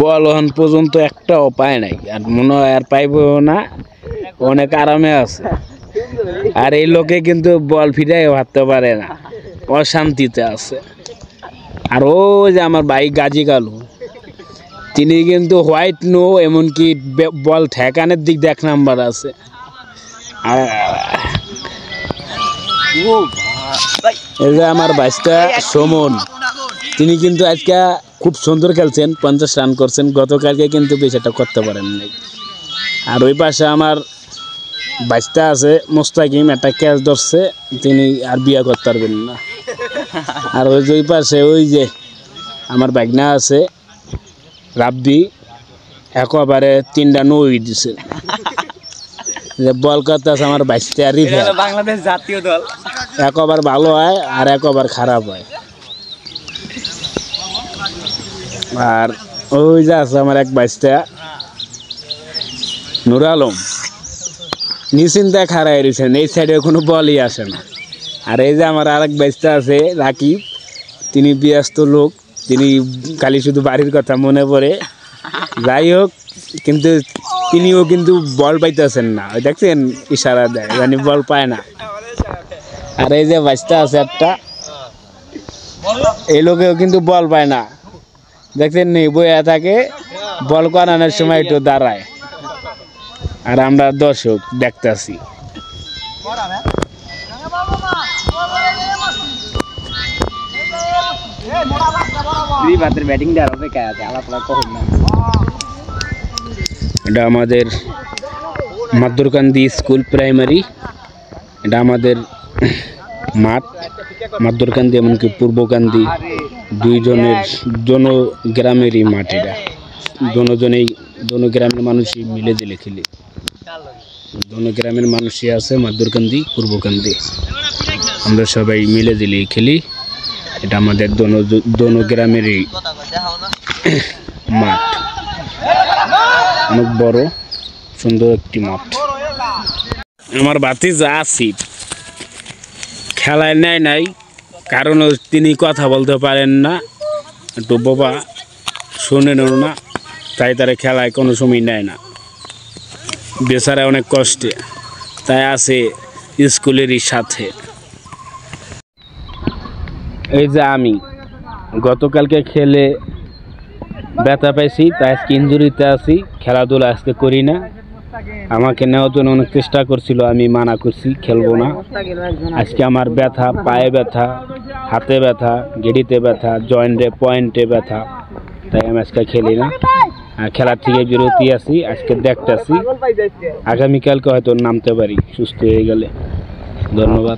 বল এখন পর্যন্ত একটাও পায় নাই, আর মনে হয় আর পাইবো না, অনেক আরামে আছে। আর এই লোকে কিন্তু বল ফিরাই ভাবতে পারে না, অশান্তিতে আছে। আর ও যে আমার ভাই গাজী কালু, তিনি কিন্তু হোয়াইট নো, এমনকি বল ঠেকানের দিক দিয়ে 1 নাম্বার আছে। এই যে আমার বাইশটা সুমন, তিনি কিন্তু আজকে খুব সুন্দর খেলছেন, 50 রান করছেন। গতকালকে কিন্তু বেশি একটা করতে পারেন নাই। আর ওই পাশে আমার বাইশটা আছে মোস্তাকিম, একটা ক্যাচ ধরছে, তিনি আর বিয়া করতে পারবেন না। আর ওই যে ওই পাশে ওই যে আমার বাইকনা আছে রাব্বি, একবারে 3টা নই দিছে। যে বল করতে আছে আমার বাইশটা বাংলাদেশ জাতীয় দল, একবার ভালো হয় আর একবার খারাপ হয়। আর ওই যে আছে আমার এক বাইশটা নুর আলম, নিশ্চিন্তায় খাড়াই রয়েছেন, এই সাইডে কোনো বলই আসে না। আর এই যে আমার আরেক বাইশটা আছে রাকিব, তিনি ব্যস্ত লোক, তিনি খালি শুধু বাড়ির কথা মনে পড়ে। যাই হোক, কিন্তু তিনিও কিন্তু বল পাইতেছেন না, ওই দেখছেন ইশারা দেয়, মানে বল পায় না। আর এই যে বাইশটা আছে একটা, এই লোকেও কিন্তু বল পায় না, দেখছেন নি বইয়া থাকে, বল করানোর সময় একটু দাঁড়ায়। আর আমরা দর্শক দেখতেছি। এটা আমাদের মাদ্দুরকান্দি স্কুল প্রাইমারি, এটা আমাদের মাঠ। মাদ্দুরকান্দি এমনকি পূর্বকান্দি দুনো গ্রামেরই মাঠ। এটা দোনো গ্রামের মানুষই মিলে দিলে খেলি, দোনো গ্রামের মানুষই আছে মাদ্দুরকান্দি পূর্বকান্দি, আমরা সবাই মিলে দিলে খেলি। এটা আমাদের দোনো গ্রামেরই মাঠ, অনেক বড় সুন্দর একটি মাঠ। আমার ভাতিজা আসিফ খেলায় নেয় নাই, কারণ তিনি কথা বলতে পারেন না, একটু বাবা শোনেন না, তাই তারা খেলায় কোনো সময় নেয় না। বেচারা অনেক কষ্টে, তাই আছে স্কুলেরই সাথে। এই যে আমি গতকালকে খেলে ব্যথা পাইছি, তাই আজকে ইনজুরিতে আছি, খেলাধুলা আজকে করি না। আমাকে নেওয়ার জন্য অনেক চেষ্টা করছিল, আমি মানা করছি খেলবো না। আজকে আমার ব্যথা, পায়ে ব্যথা, হাতে ব্যথা, গেড়িতে ব্যথা, জয়েন্টে পয়েন্টে ব্যথা, তাই আমি আজকে খেলি না। খেলার থেকে বিরতি আছি, আজকে দেখতেছি, আগামীকালকে হয়তো নামতে পারি সুস্থ হয়ে গেলে। ধন্যবাদ।